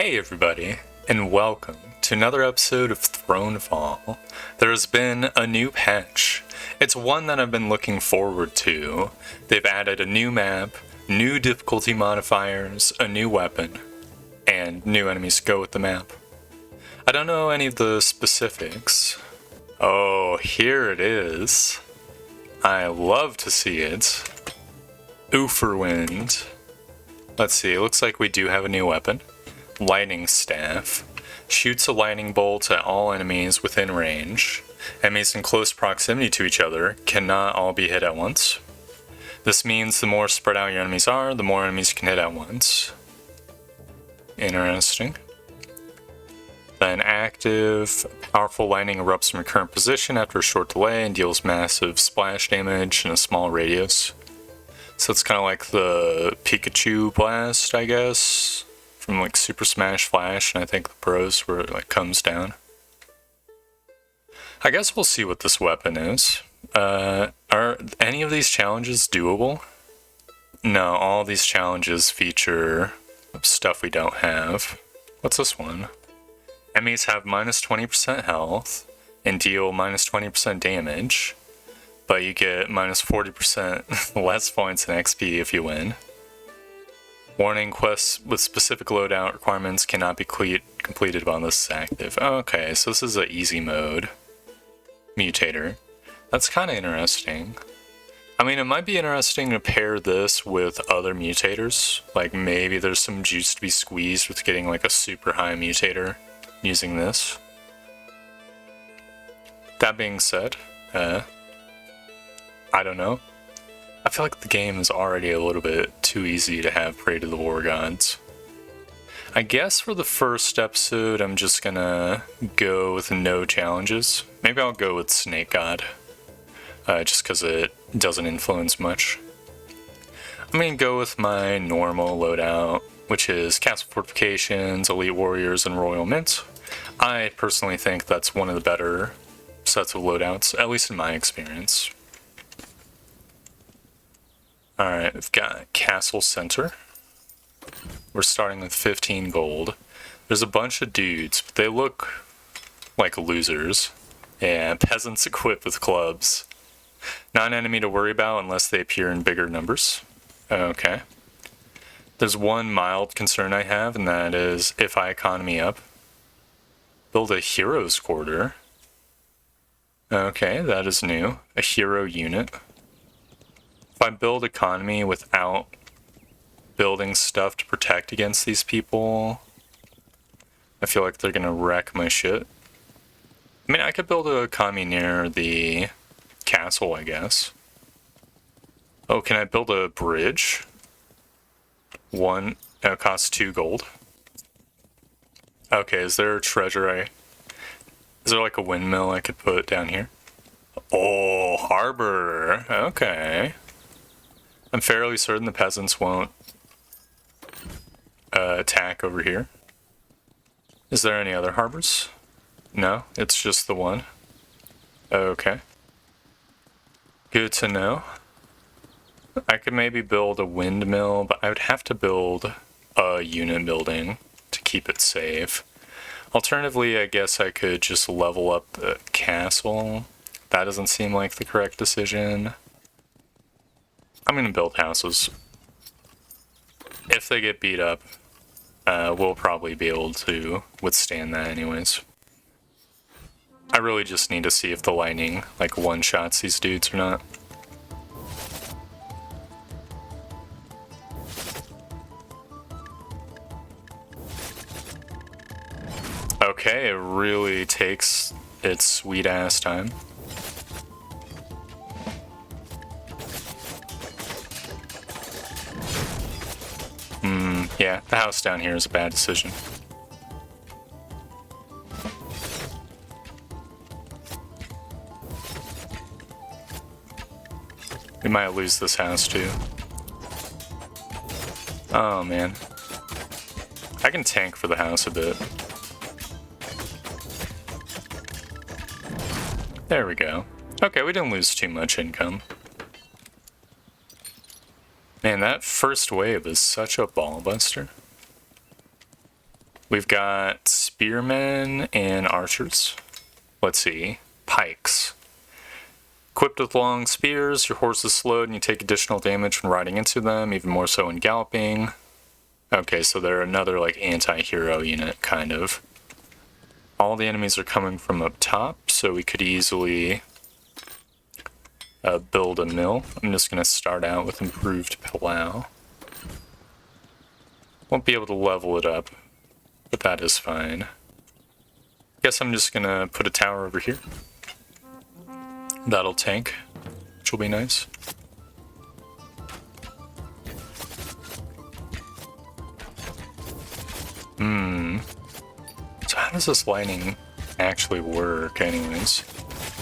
Hey everybody, and welcome to another episode of Thronefall. There has been a new patch. It's one that I've been looking forward to. They've added a new map, new difficulty modifiers, a new weapon, and new enemies to go with the map. I don't know any of the specifics. Oh, here it is. I love to see it. Ooferwind. Let's see, it looks like we do have a new weapon. Lightning Staff. Shoots a lightning bolt at all enemies within range. Enemies in close proximity to each other cannot all be hit at once. This means the more spread out your enemies are, the more enemies you can hit at once. Interesting. Then active, powerful lightning erupts from your current position after a short delay and deals massive splash damage in a small radius. So it's kind of like the Pikachu blast, I guess, from like Super Smash Flash, and I think the Bros where it like comes down. I guess we'll see what this weapon is. Are any of these challenges doable? No, all these challenges feature stuff we don't have. What's this one? Enemies have minus 20% health and deal minus 20% damage, but you get minus 40% less points in XP if you win. Warning, quests with specific loadout requirements cannot be completed while this is active. Okay, so this is an easy mode. Mutator. That's kind of interesting. I mean, it might be interesting to pair this with other mutators. Like maybe there's some juice to be squeezed with getting like a super high mutator using this. That being said, I don't know. I feel like the game is already a little bit too easy to have Pray to the War Gods. I guess for the first episode, I'm just gonna go with no challenges. Maybe I'll go with Snake God, just because it doesn't influence much. I'm gonna go with my normal loadout, which is Castle Fortifications, Elite Warriors, and Royal Mint. I personally think that's one of the better sets of loadouts, at least in my experience. Alright, we've got Castle Center. We're starting with 15 gold. There's a bunch of dudes, but they look like losers. Yeah, peasants equipped with clubs. Not an enemy to worry about unless they appear in bigger numbers. Okay. There's one mild concern I have, and that is if I economy up. Build a hero's quarter. Okay, that is new. A hero unit. If I build economy without building stuff to protect against these people, I feel like they're gonna wreck my shit. I mean, I could build an economy near the castle, I guess. Oh, can I build a bridge? One, it costs 2 gold. Okay, is there a treasure is there like a windmill I could put down here? Oh, harbor. Okay. I'm fairly certain the peasants won't attack over here. Is there any other harbors? No, it's just the one. Okay. Good to know. I could maybe build a windmill, but I would have to build a unit building to keep it safe. Alternatively, I guess I could just level up the castle. That doesn't seem like the correct decision. I'm gonna build houses. If they get beat up, we'll probably be able to withstand that anyways. I really just need to see if the lightning like one-shots these dudes or not. Okay, it really takes its sweet ass time. Yeah, the house down here is a bad decision. We might lose this house too. Oh man. I can tank for the house a bit. There we go. Okay, we didn't lose too much income. Man, that first wave is such a ball buster. We've got spearmen and archers. Let's see. Pikes. Equipped with long spears, your horse is slowed and you take additional damage when riding into them, even more so when galloping. Okay, so they're another like anti-hero unit, kind of. All the enemies are coming from up top, so we could easily build a mill. I'm just going to start out with improved plow. Won't be able to level it up, but that is fine. Guess I'm just going to put a tower over here. That'll tank, which will be nice. So how does this lighting actually work anyways?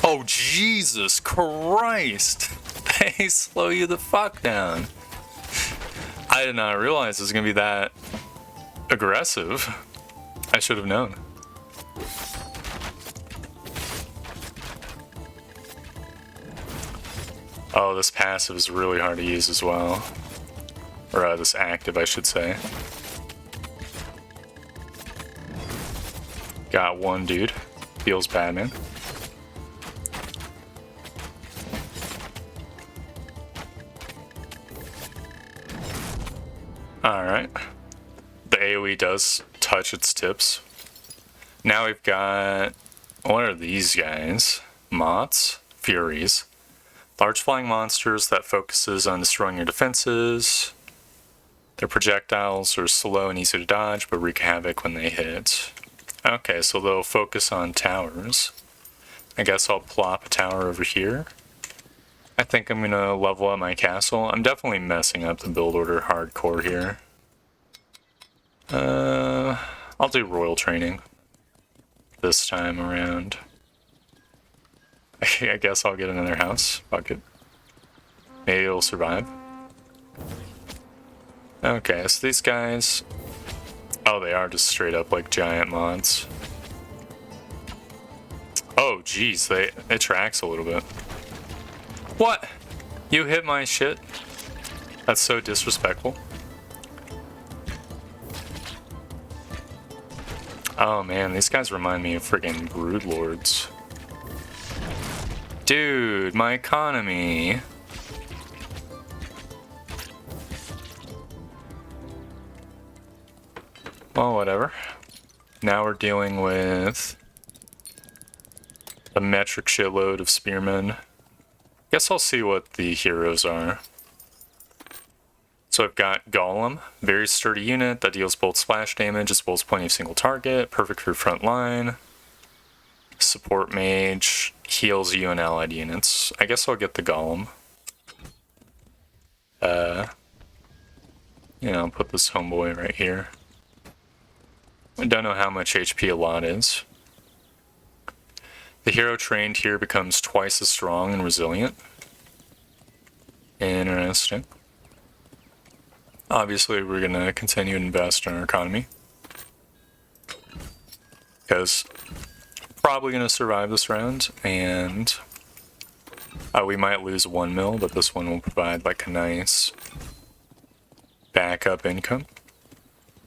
Oh, Jesus Christ! They slow you the fuck down. I did not realize it was gonna be that aggressive. I should have known. Oh, this passive is really hard to use as well. Or this active, I should say. Got one dude. Feels bad, man. Alright. The AoE does touch its tips. Now we've got... what are these guys? Moths? Furies. Large flying monsters that focuses on destroying your defenses. Their projectiles are slow and easy to dodge, but wreak havoc when they hit. Okay, so they'll focus on towers. I guess I'll plop a tower over here. I think I'm gonna level up my castle. I'm definitely messing up the build order hardcore here. I'll do royal training this time around. I guess I'll get another house. Fuck it. Maybe it'll survive. Okay, so these guys... oh, they are just straight up like giant mods. Oh, geez, it tracks a little bit. What? You hit my shit? That's so disrespectful. Oh man, these guys remind me of friggin' broodlords. Dude, my economy. Well, whatever. Now we're dealing with a metric shitload of spearmen. Guess I'll see what the heroes are. So I've got Golem, very sturdy unit that deals both splash damage as well as plenty of single target, perfect for front line. Support mage, heals you and allied units. I guess I'll get the Golem. I'll put this homeboy right here. I don't know how much HP a lot is. The hero trained here becomes twice as strong and resilient. Interesting. Obviously, we're going to continue to invest in our economy. Because probably going to survive this round, and we might lose 1 mil, but this one will provide like a nice backup income.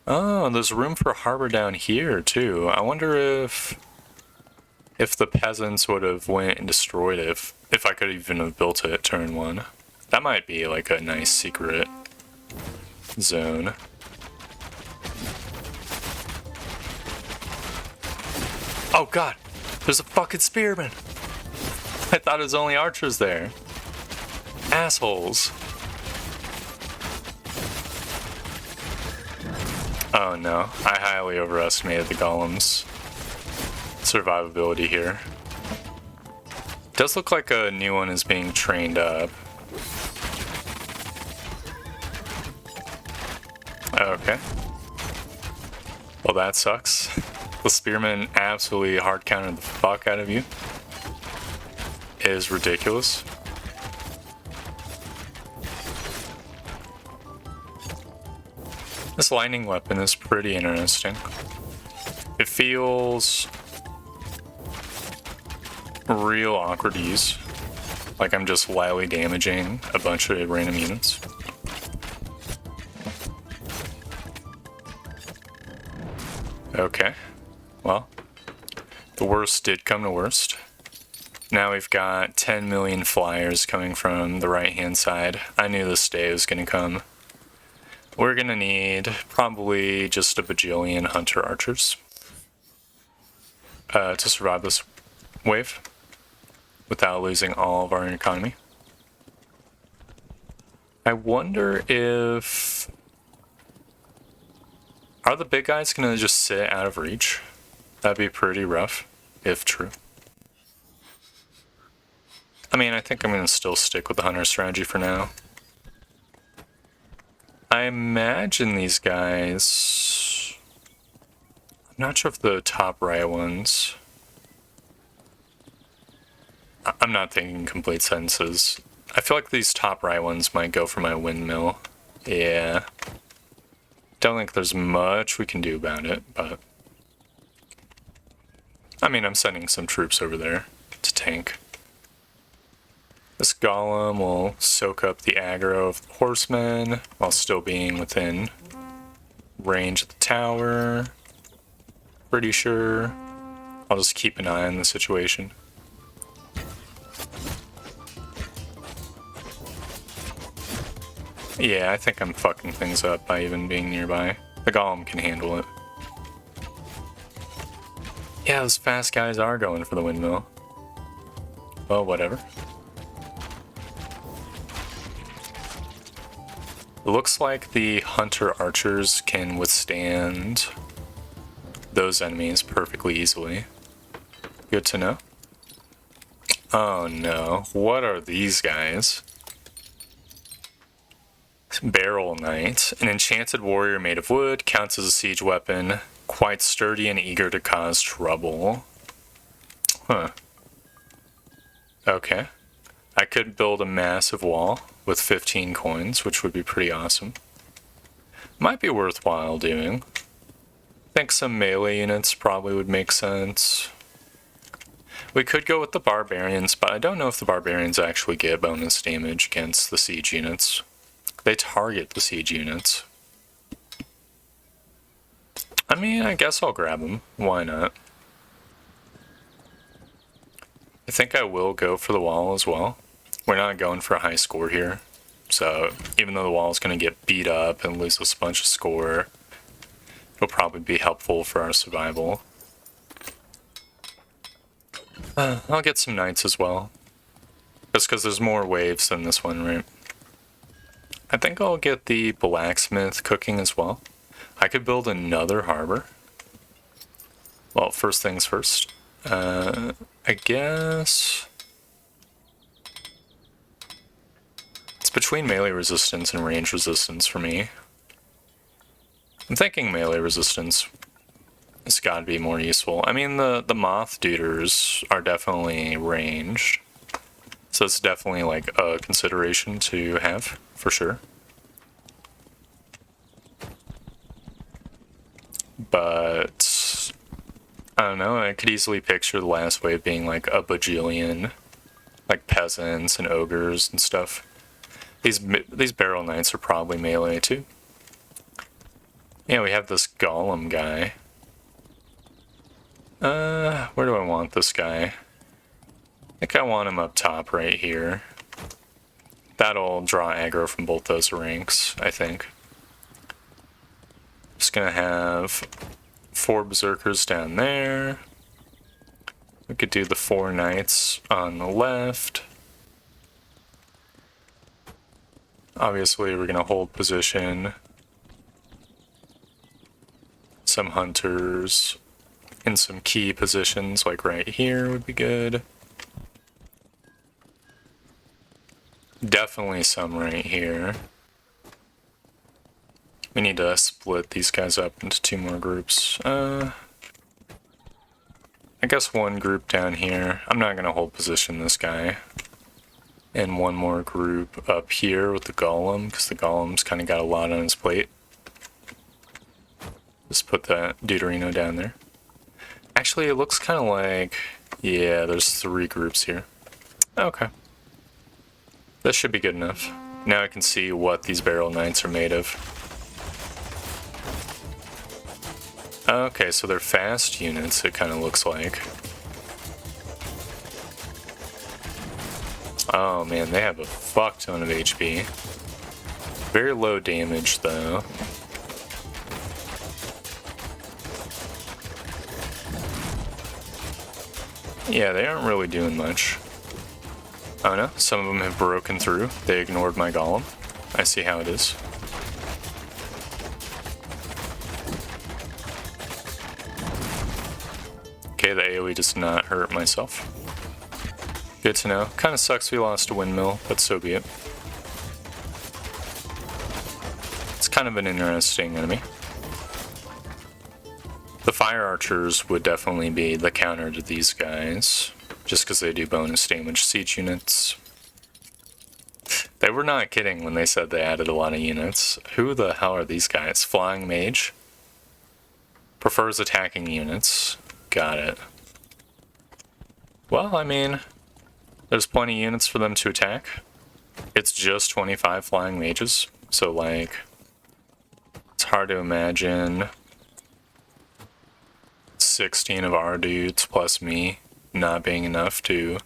Oh, there's room for a harbor down here too. I wonder if the peasants would have went and destroyed it, if I could even have built it at turn 1. That might be like a nice secret zone. Oh god, there's a fucking spearman. I thought it was only archers there. Assholes. Oh no, I highly overestimated the golem's survivability here. Does look like a new one is being trained up. Okay. Well, that sucks. The spearman absolutely hard countered the fuck out of you. It is ridiculous. This lightning weapon is pretty interesting. It feels real awkward to use. Like I'm just lightly damaging a bunch of random units. Okay. Well, the worst did come to worst. Now we've got 10 million flyers coming from the right-hand side. I knew this day was going to come. We're going to need probably just a bajillion hunter archers to survive this wave without losing all of our economy. I wonder if... Are the big guys going to just sit out of reach? That'd be pretty rough, if true. I mean, I think I'm going to still stick with the hunter strategy for now. I imagine these guys... I'm not sure if the top right ones... I'm not thinking complete sentences. I feel like these top right ones might go for my windmill. Yeah. Don't think there's much we can do about it, but... I mean, I'm sending some troops over there to tank. This golem will soak up the aggro of the horsemen while still being within range of the tower. Pretty sure. I'll just keep an eye on the situation. Yeah, I think I'm fucking things up by even being nearby. The golem can handle it. Yeah, those fast guys are going for the windmill. Well, whatever. It looks like the hunter archers can withstand those enemies perfectly easily. Good to know. Oh no, what are these guys? Barrel Knight, an enchanted warrior made of wood, counts as a siege weapon, quite sturdy and eager to cause trouble. Huh. Okay. I could build a massive wall with 15 coins, which would be pretty awesome. Might be worthwhile doing. I think some melee units probably would make sense. We could go with the barbarians, but I don't know if the barbarians actually get bonus damage against the siege units. They target the siege units. I mean, I guess I'll grab them. Why not? I think I will go for the wall as well. We're not going for a high score here. So even though the wall is going to get beat up and lose us a bunch of score, it'll probably be helpful for our survival. I'll get some knights as well. Just because there's more waves than this one, right? I think I'll get the blacksmith cooking as well. I could build another harbor. Well, first things first. I guess... It's between melee resistance and range resistance for me. I'm thinking melee resistance has got to be more useful. I mean, the moth duders are definitely ranged. So it's definitely like a consideration to have, for sure. But I don't know, I could easily picture the last wave being like a bajillion, like peasants and ogres and stuff. These barrel knights are probably melee too. Yeah, we have this golem guy. Where do I want this guy? I think I want him up top right here. That'll draw aggro from both those ranks, I think. Just gonna have 4 berserkers down there. We could do the 4 knights on the left. Obviously, we're gonna hold position. Some hunters in some key positions, like right here, would be good. Definitely some right here. We need to split these guys up into 2 more groups. I guess 1 group down here. I'm not gonna hold position this guy. And 1 more group up here with the golem, because the golem's kind of got a lot on his plate. Just put that Deuterino down there. Actually, it looks kind of like... Yeah, there's 3 groups here. Okay. This should be good enough. Now I can see what these barrel knights are made of. Okay, so they're fast units, it kind of looks like. Oh man, they have a fuck ton of HP. Very low damage though. Yeah, they aren't really doing much. Oh no, some of them have broken through. They ignored my golem. I see how it is. Okay, the AoE does not hurt myself. Good to know. Kind of sucks we lost a windmill, but so be it. It's kind of an interesting enemy. The fire archers would definitely be the counter to these guys, just because they do bonus damage siege units. They were not kidding when they said they added a lot of units. Who the hell are these guys? Flying mage? Prefers attacking units. Got it. Well, I mean, there's plenty of units for them to attack. It's just 25 flying mages, so like, it's hard to imagine 16 of our dudes plus me not being enough to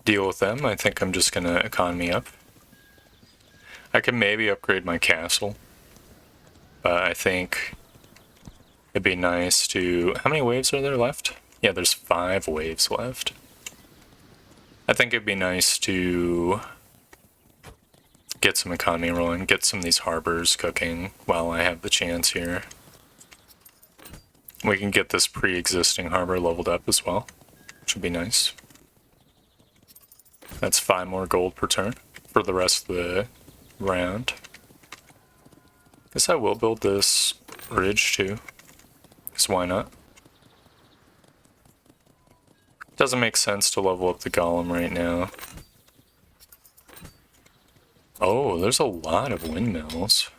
deal with them. I think I'm just gonna economy up. I can maybe upgrade my castle, but I think it'd be nice to... How many waves are there left? Yeah, there's 5 waves left. I think it'd be nice to get some economy rolling, get some of these harbors cooking while I have the chance here. We can get this pre-existing harbor leveled up as well, which would be nice. That's 5 more gold per turn for the rest of the round. Guess I will build this ridge too, because why not? Doesn't make sense to level up the golem right now. Oh, there's a lot of windmills.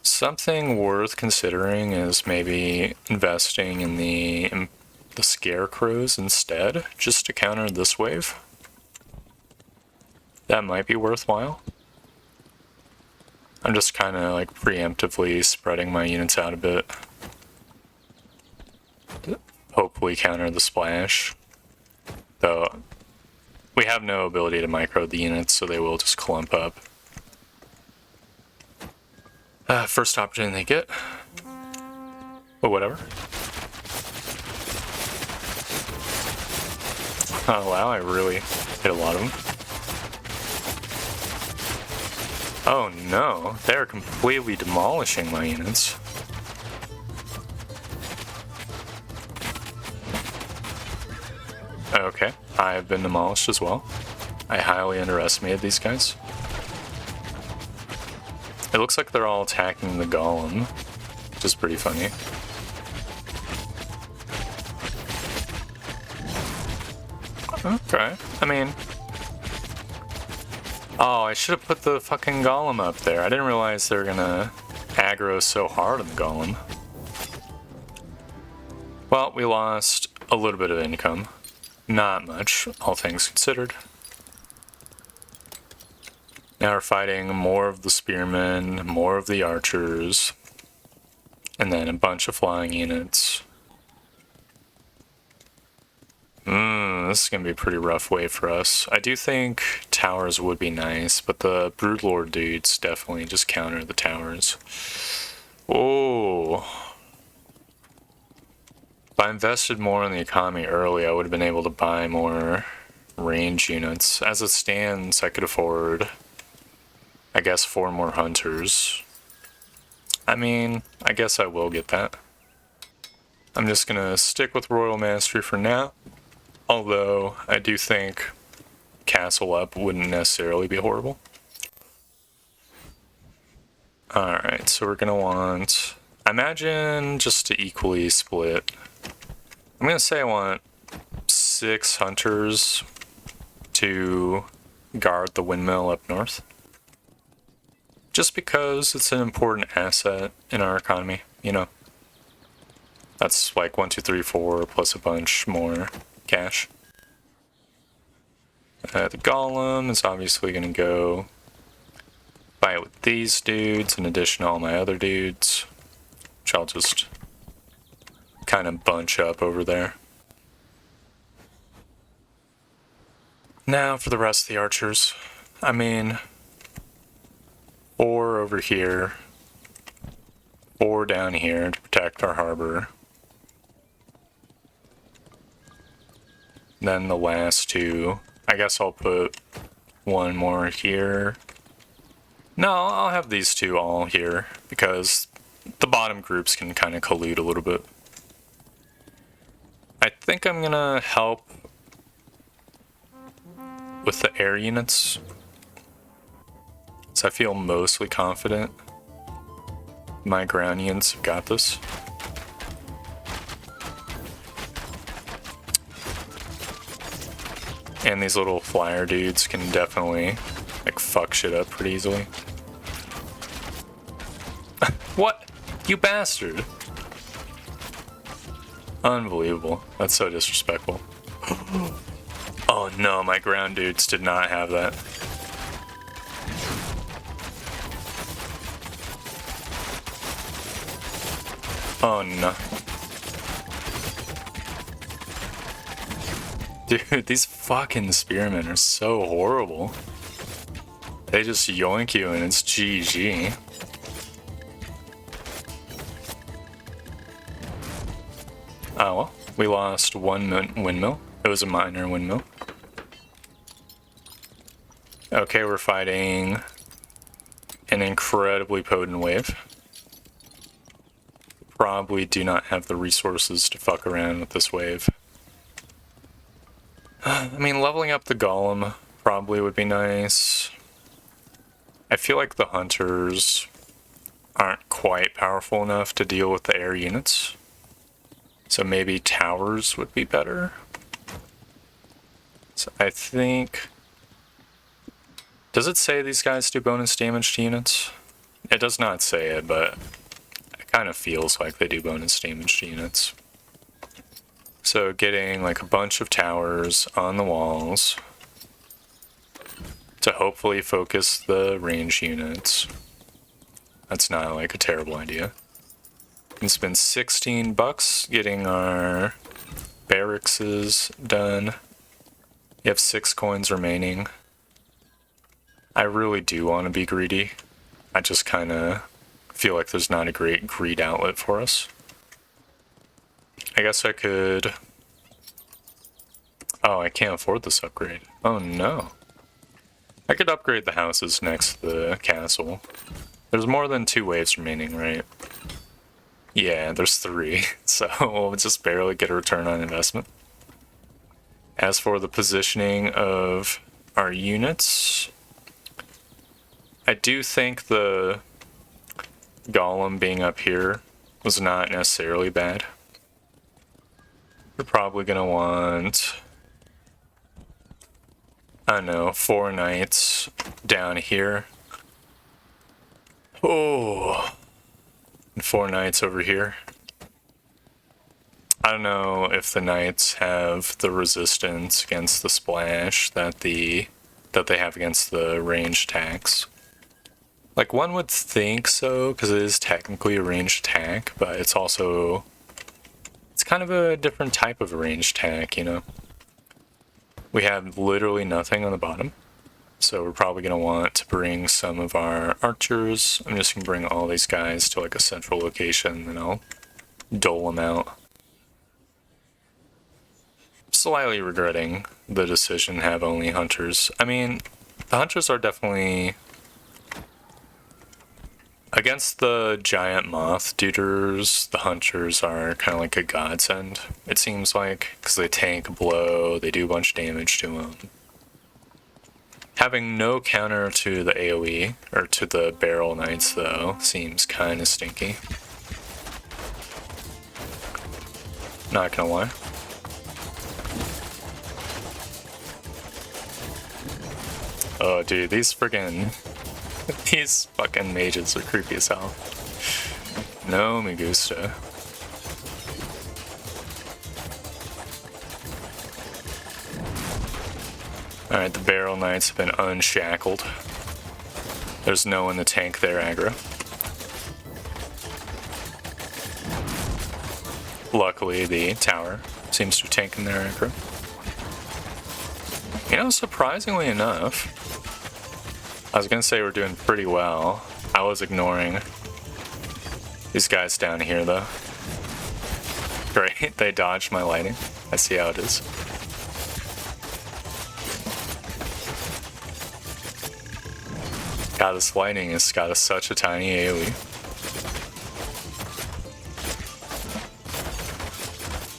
Something worth considering is maybe investing in the scarecrows instead, just to counter this wave. That might be worthwhile. I'm just kind of like preemptively spreading my units out a bit. Hopefully counter the splash. Though, we have no ability to micro the units, so they will just clump up. First opportunity they get. But whatever. Oh wow, I really hit a lot of them. Oh no, they're completely demolishing my units. Okay, I have been demolished as well. I highly underestimated these guys. It looks like they're all attacking the golem, which is pretty funny. Okay, I mean... Oh, I should have put the fucking golem up there. I didn't realize they were gonna aggro so hard on the golem. Well, we lost a little bit of income. Not much, all things considered. Now we're fighting more of the spearmen, more of the archers, and then a bunch of flying units. This is going to be a pretty rough way for us. I do think towers would be nice, but the Broodlord dudes definitely just counter the towers. Oh. If I invested more in the economy early, I would have been able to buy more range units. As it stands, I could afford, I guess, 4 more hunters. I mean, I guess I will get that. I'm just gonna stick with Royal Mastery for now. Although, I do think Castle Up wouldn't necessarily be horrible. Alright, so we're gonna want... I imagine just to equally split. I'm gonna say I want 6 hunters to guard the windmill up north. Just because it's an important asset in our economy, you know. That's like 1, 2, 3, 4 plus a bunch more cash. The golem is obviously going to go fight with these dudes in addition to all my other dudes. I'll just kind of bunch up over there. Now for the rest of the archers. I mean, 4 over here, 4 down here to protect our harbor. Then the last 2, I guess I'll put 1 more here. No, I'll have these 2 all here because the bottom groups can kind of collude a little bit. I think I'm gonna help with the air units, so I feel mostly confident my ground units have got this. And these little flyer dudes can definitely like fuck shit up pretty easily. What? You bastard! Unbelievable. That's so disrespectful. Oh no, my ground dudes did not have that. Oh no. Dude, these fucking spearmen are so horrible. They just yoink you and it's GG. Oh well, we lost 1 windmill. It was a minor windmill. Okay, we're fighting an incredibly potent wave. Probably do not have the resources to fuck around with this wave. I mean, leveling up the golem probably would be nice. I feel like the hunters aren't quite powerful enough to deal with the air units. So maybe towers would be better. So I think... Does it say these guys do bonus damage to units? It does not say it, but it kind of feels like they do bonus damage to units. So getting like a bunch of towers on the walls to hopefully focus the range units. That's not like a terrible idea. We can spend 16 bucks getting our barracks done. You have 6 coins remaining. I really do want to be greedy. I just kind of feel like there's not a great greed outlet for us. I guess I could... Oh, I can't afford this upgrade. Oh no. I could upgrade the houses next to the castle. There's more than 2 waves remaining, right? Yeah, there's 3, so we'll just barely get a return on investment. As for the positioning of our units, I do think the golem being up here was not necessarily bad. We're probably gonna want, I don't know, 4 knights down here. Oh, and 4 knights over here. I don't know if the knights have the resistance against the splash that they have against the ranged attacks. Like, one would think so, because it is technically a ranged attack, but it's also... It's kind of a different type of ranged attack, you know? We have literally nothing on the bottom, so we're probably going to want to bring some of our archers. I'm just going to bring all these guys to, like, a central location, and I'll dole them out. Slightly regretting the decision to have only hunters. I mean, the hunters are definitely... Against the giant moth duders, the hunters are kind of like a godsend, it seems like, because they tank a blow, they do a bunch of damage to them. Having no counter to the AoE, or to the barrel knights though, seems kind of stinky. Not gonna lie. Oh dude, these friggin'... These fucking mages are creepy as hell. No me gusta. Alright, the barrel knights have been unshackled. There's no one to tank their aggro. luckily the tower seems to be taking their aggro. You know, surprisingly enough, I was gonna say we're doing pretty well. I was ignoring these guys down here though. Great, they dodged my lightning. I see how it is. God, this lightning has got such a tiny AoE.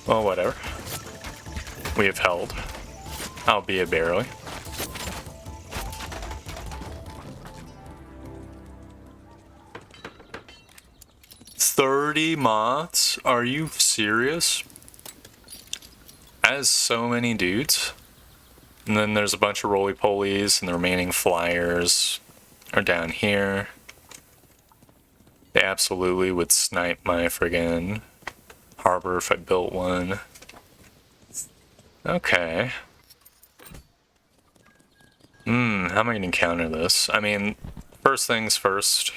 Well, whatever. We have held, albeit barely. $30 moths? Are you serious? That is so many dudes. And then there's a bunch of roly-polies, and the remaining flyers are down here. They absolutely would snipe my friggin' harbor if I built one. Okay. How am I gonna counter this? I mean, first things first.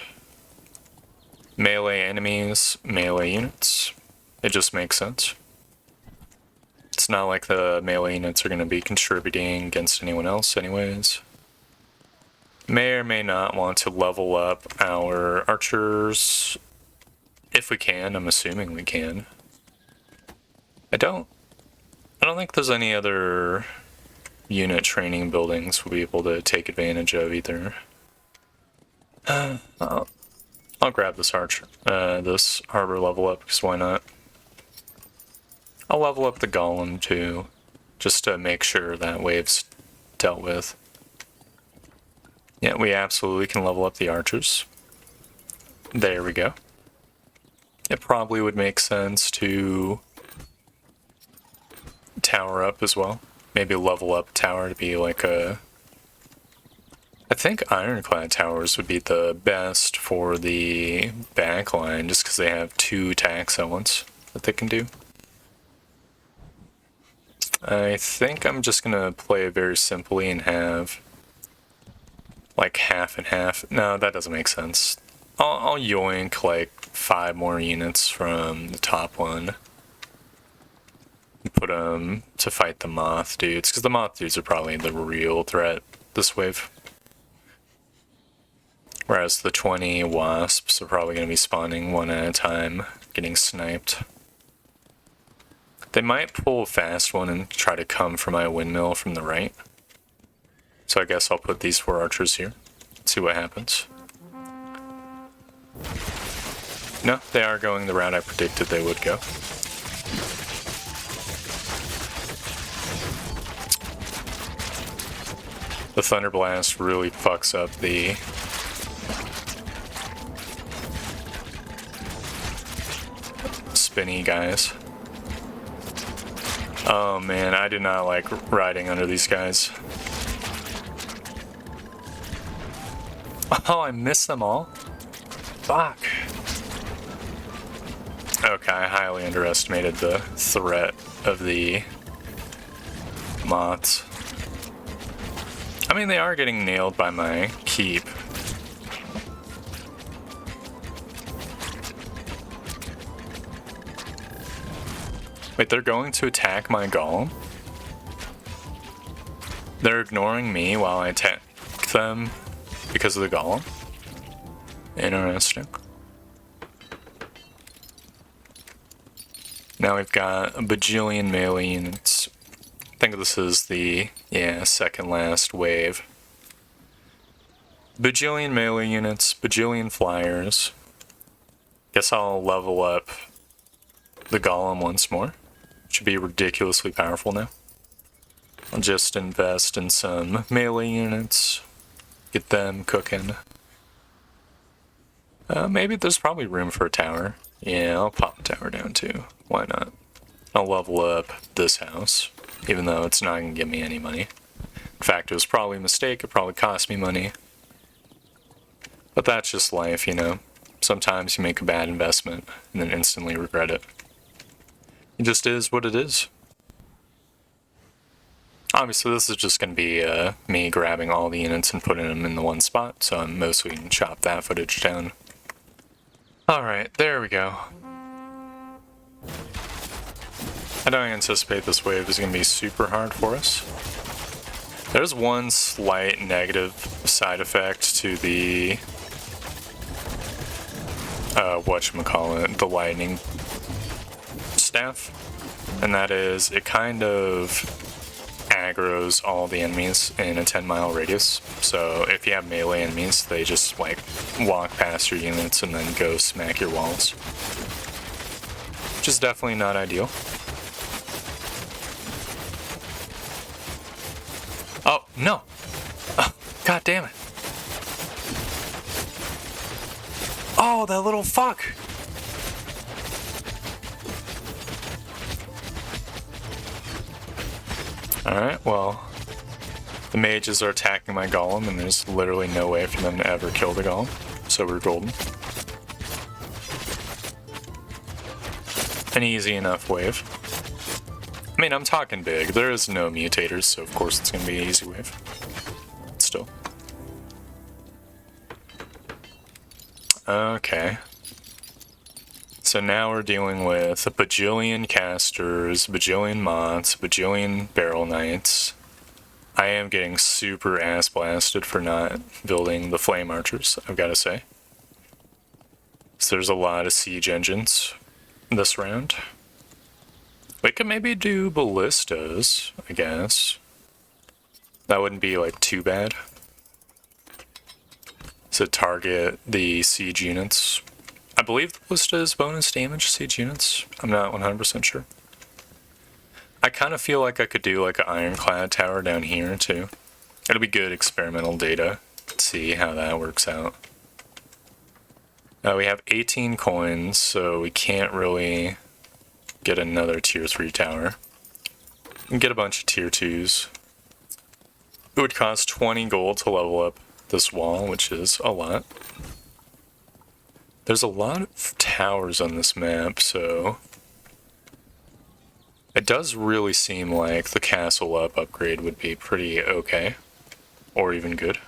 Melee enemies, melee units. It just makes sense. It's not like the melee units are gonna be contributing against anyone else anyways. May or may not want to level up our archers. If we can, I'm assuming we can. I don't think there's any other unit training buildings we'll be able to take advantage of either. I'll grab this archer, this harbor level up, because why not? I'll level up the golem too, just to make sure that wave's dealt with. Yeah, we absolutely can level up the archers. There we go. It probably would make sense to tower up as well. Maybe level up tower to be like a... I think ironclad towers would be the best for the backline, just because they have 2 attacks at once that they can do. I think I'm just gonna play it very simply and have like half and half. No, that doesn't make sense. I'll yoink like 5 more units from the top one. Put them to fight the moth dudes, because the moth dudes are probably the real threat this wave. Whereas the 20 wasps are probably going to be spawning one at a time, getting sniped. They might pull a fast one and try to come for my windmill from the right. So I guess I'll put these 4 archers here. See what happens. No, they are going the route I predicted they would go. The Thunder Blast really fucks up the spinny guys. Oh man, I do not like riding under these guys. Oh, I missed them all? Fuck. Okay, I highly underestimated the threat of the moths. I mean, they are getting nailed by my keep. Wait, they're going to attack my golem? They're ignoring me while I attack them because of the golem? Interesting. Now we've got a bajillion melee units. I think this is the, second last wave. Bajillion melee units, bajillion flyers. Guess I'll level up the golem once more. Should be ridiculously powerful now. I'll just invest in some melee units. Get them cooking. Maybe there's probably room for a tower. Yeah, I'll pop a tower down too. Why not? I'll level up this house, even though it's not going to give me any money. In fact, it was probably a mistake. It probably cost me money. But that's just life, you know. Sometimes you make a bad investment and then instantly regret it. It just is what it is. Obviously, this is just going to be me grabbing all the units and putting them in the one spot, so I'm mostly going to chop that footage down. Alright, there we go. I don't anticipate this wave is going to be super hard for us. There's one slight negative side effect to the whatchamacallit, the lightning staff, and that is it kind of aggroes all the enemies in a 10-mile radius. So if you have melee enemies, they just like walk past your units and then go smack your walls, which is definitely not ideal. Oh, no! Oh, God damn it! Oh, that little fuck! Alright, well, the mages are attacking my golem, and there's literally no way for them to ever kill the golem, so we're golden. An easy enough wave. I mean, I'm talking big. There is no mutators, so of course it's going to be an easy wave. Still. Okay. So now we're dealing with a bajillion casters, bajillion mods, bajillion barrel knights. I am getting super ass blasted for not building the flame archers, I've got to say. So there's a lot of siege engines this round. We could maybe do ballistas, I guess. That wouldn't be like too bad. So target the siege units. I believe the ballista is bonus damage siege units. I'm not 100% sure. I kind of feel like I could do like an ironclad tower down here too. It'll be good experimental data. Let's see how that works out. We have 18 coins, so we can't really get another tier 3 tower. We can get a bunch of tier 2s. It would cost 20 gold to level up this wall, which is a lot. There's a lot of towers on this map, so it does really seem like the castle up upgrade would be pretty okay, or even good,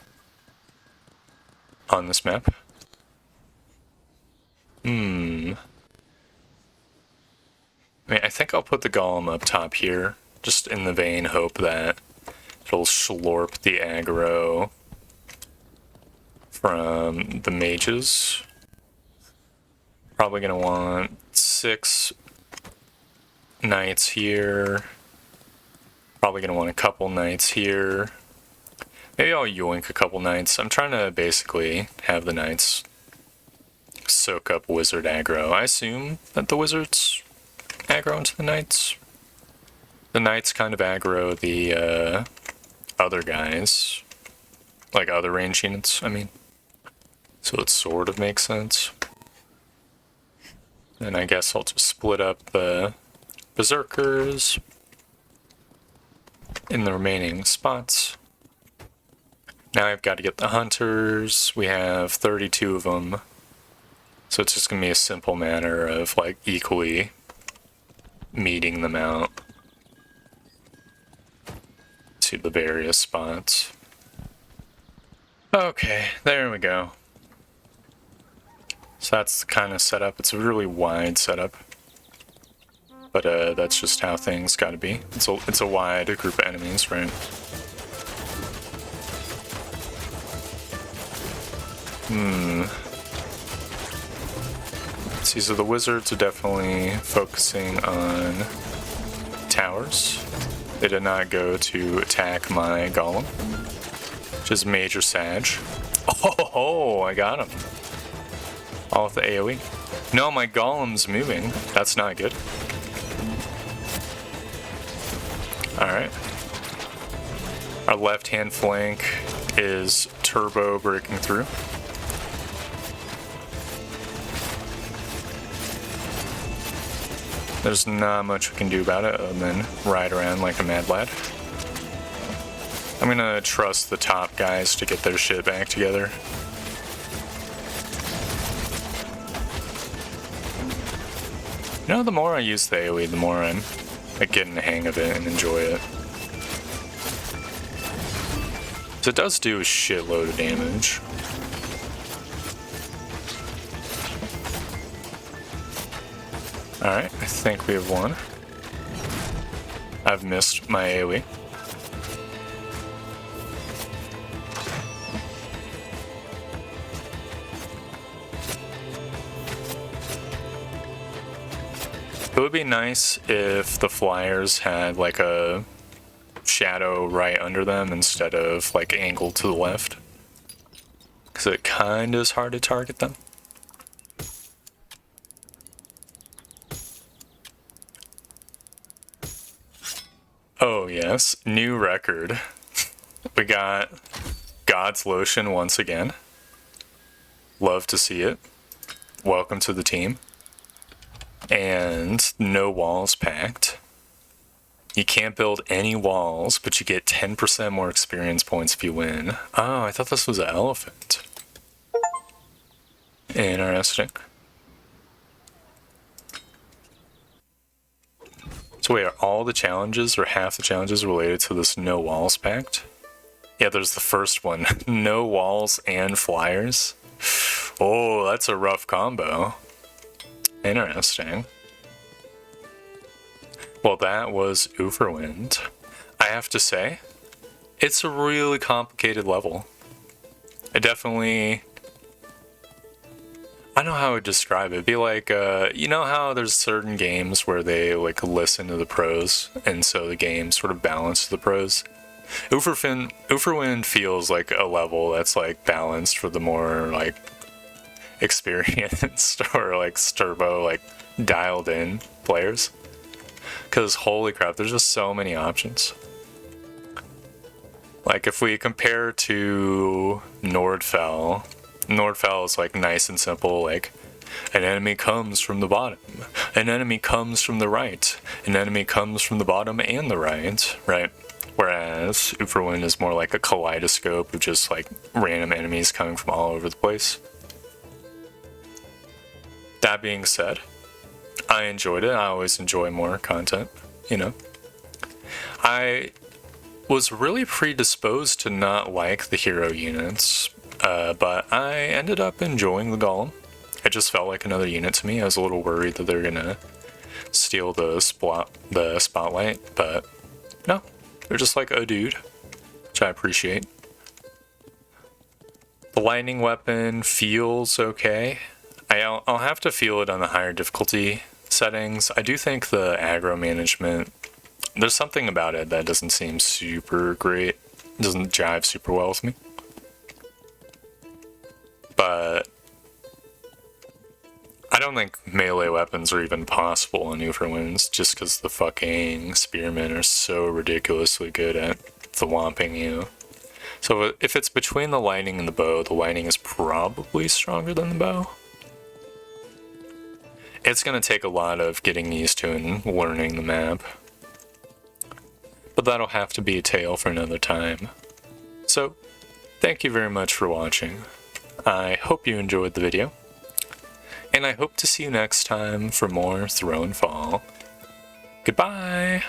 on this map. I mean, I think I'll put the golem up top here, just in the vain hope that it'll slurp the aggro from the mages. Probably gonna want 6 knights here. Probably gonna want a couple knights here. Maybe I'll yoink a couple knights. I'm trying to basically have the knights soak up wizard aggro. I assume that the wizards aggro into the knights. The knights kind of aggro the other guys. Like other range units, I mean. So it sort of makes sense. And I guess I'll just split up the berserkers in the remaining spots. Now I've got to get the hunters. We have 32 of them. So it's just going to be a simple matter of like equally meeting them out to the various spots. Okay, there we go. So that's the kind of setup. It's a really wide setup. But that's just how things gotta be. It's a wide group of enemies, right? See, so the wizards are definitely focusing on towers. They did not go to attack my golem, which is major sag. Oh, I got him. All with the AoE. No, my golem's moving. That's not good. Alright. Our left-hand flank is turbo breaking through. There's not much we can do about it other than ride around like a mad lad. I'm gonna trust the top guys to get their shit back together. You know, the more I use the AoE, the more I'm like getting the hang of it and enjoy it. So it does do a shitload of damage. Alright, I think we have won. I've missed my AoE. It would be nice if the flyers had like a shadow right under them instead of like angled to the left, because it kind of is hard to target them. Oh yes, new record. We got God's Lotion once again. Love to see it. Welcome to the team. And no walls packed. You can't build any walls, but you get 10% more experience points if you win. Oh, I thought this was an elephant. Interesting. So wait, are all the challenges or half the challenges related to this no walls pact? Yeah, there's the first one. No walls and flyers. Oh, that's a rough combo. Interesting. Well, that was Uferwind. I have to say, it's a really complicated level. I don't know how I would describe it. It'd be like, you know how there's certain games where they like listen to the pros, and so the game sort of balances the pros? Uferwind feels like a level that's like balanced for the more like experienced or like turbo, like dialed in players. Because holy crap, there's just so many options. Like if we compare to Nordfell is like nice and simple, like an enemy comes from the bottom, an enemy comes from the right, an enemy comes from the bottom and the right? Whereas Uferwind is more like a kaleidoscope of just like random enemies coming from all over the place. That being said, I enjoyed it. I always enjoy more content, you know. I was really predisposed to not like the hero units, but I ended up enjoying the golem. It just felt like another unit to me. I was a little worried that they're gonna steal the spotlight, but no, they're just like a dude, which I appreciate. The lightning weapon feels okay. I'll have to feel it on the higher difficulty settings. I do think the aggro management, there's something about it that doesn't seem super great. It doesn't jive super well with me. But I don't think melee weapons are even possible on Uferwinds just because the fucking spearmen are so ridiculously good at thwomping you. So if it's between the lightning and the lightning is probably stronger than the bow. It's going to take a lot of getting used to and learning the map. But that'll have to be a tale for another time. So, thank you very much for watching. I hope you enjoyed the video. And I hope to see you next time for more Thronefall. Goodbye!